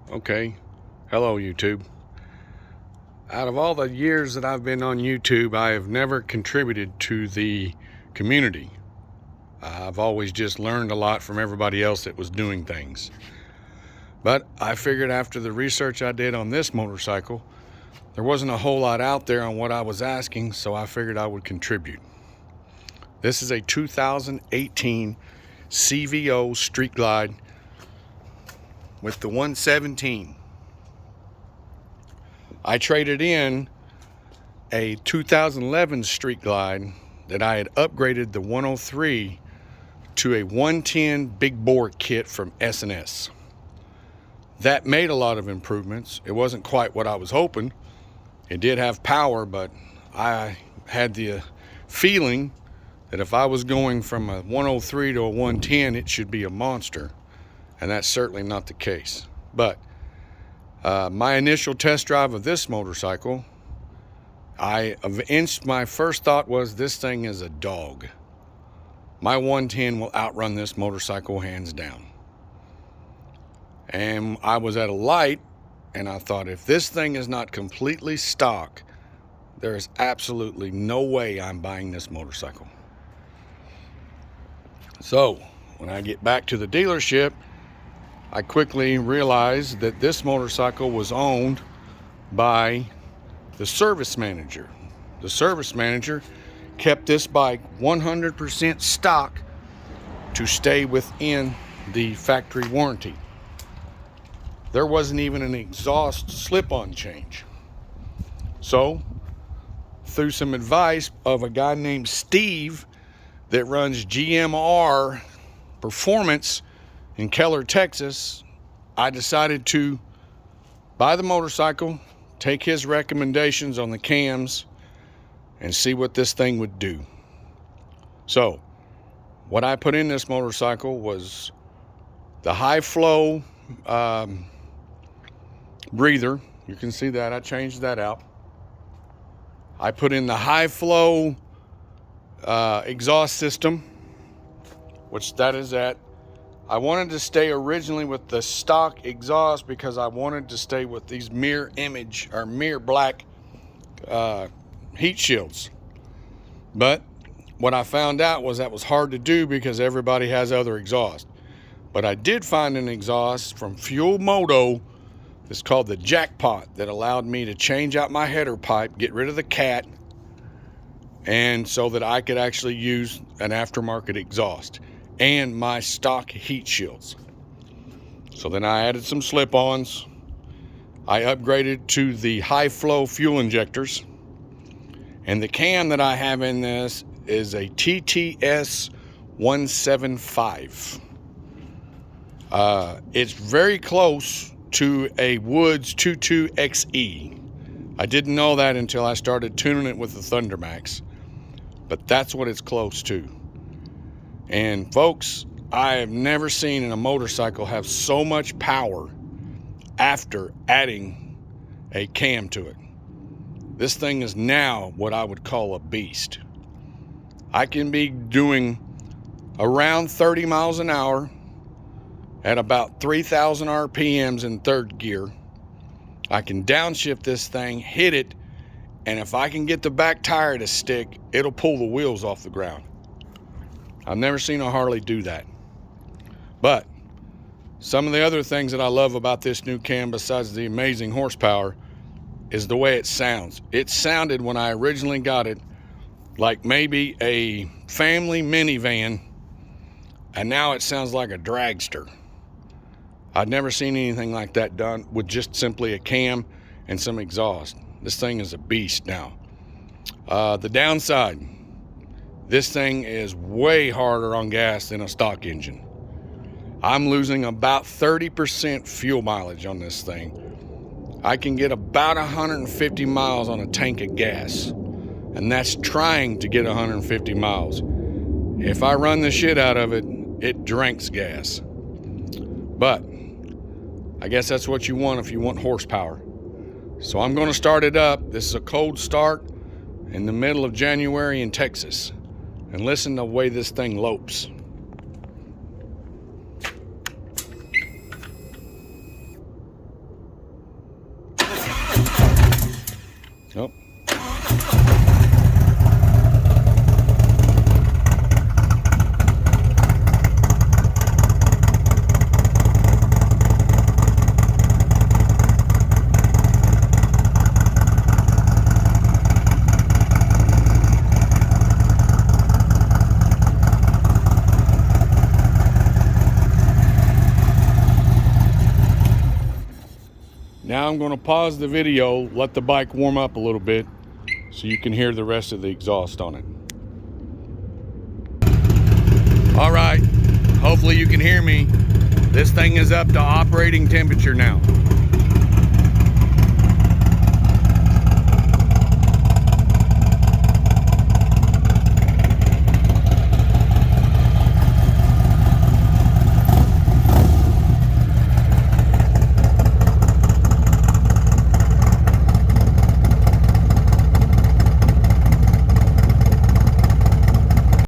Okay, hello YouTube. Out of all the years that I've been on YouTube, I have never contributed to the community. I've always just learned a lot from everybody else that was doing things. But I figured after the research I did on this motorcycle, there wasn't a whole lot out there on what I was asking, so I figured I would contribute. This is a 2018 CVO Street Glide with the 117. I traded in a 2011 Street Glide that I had upgraded the 103 to a 110 big bore kit from S&S. That made a lot of improvements. It wasn't quite what I was hoping. It did have power, but I had the feeling that if I was going from a 103 to a 110, it should be a monster. And that's certainly not the case. But my initial test drive of this motorcycle, my first thought was this thing is a dog. My 110 will outrun this motorcycle hands down. And I was at a light and I thought, if this thing is not completely stock, there is absolutely no way I'm buying this motorcycle. So when I get back to the dealership, I quickly realized that this motorcycle was owned by the service manager. The service manager kept this bike 100% stock to stay within the factory warranty. There wasn't even an exhaust slip-on change. So, through some advice of a guy named Steve that runs GMR Performance in Keller, Texas, I decided to buy the motorcycle, take his recommendations on the cams, and see what this thing would do. So, what I put in this motorcycle was the high flow breather. You can see that I changed that out. I put in the high flow exhaust system, which that is at. I wanted to stay originally with the stock exhaust because I wanted to stay with these mirror black heat shields. But what I found out was that was hard to do because everybody has other exhaust. But I did find an exhaust from Fuel Moto that's called the Jackpot that allowed me to change out my header pipe, get rid of the cat, and so that I could actually use an aftermarket exhaust and my stock heat shields. So then I added some slip-ons. I upgraded to the high flow fuel injectors. And the cam that I have in this is a TTS 175. It's very close to a Woods 22XE. I didn't know that until I started tuning it with the ThunderMax. But that's what it's close to. And folks, I have never seen in a motorcycle have so much power after adding a cam to it. This thing is now what I would call a beast. I can be doing around 30 miles an hour at about 3,000 RPMs in third gear. I can downshift this thing, hit it, and if I can get the back tire to stick, it'll pull the wheels off the ground. I've never seen a Harley do that. But some of the other things that I love about this new cam, besides the amazing horsepower, is the way it sounds. It sounded, when I originally got it, like maybe a family minivan, and now it sounds like a dragster. I'd never seen anything like that done with just simply a cam and some exhaust. This thing is a beast now. The downside, this thing is way harder on gas than a stock engine. I'm losing about 30% fuel mileage on this thing. I can get about 150 miles on a tank of gas, and that's trying to get 150 miles. If I run the shit out of it, it drinks gas. But I guess that's what you want if you want horsepower. So I'm going to start it up. This is a cold start in the middle of January in Texas. And listen to the way this thing lopes. Nope. Now I'm going to pause the video, let the bike warm up a little bit so you can hear the rest of the exhaust on it. All right, hopefully you can hear me. This thing is up to operating temperature now.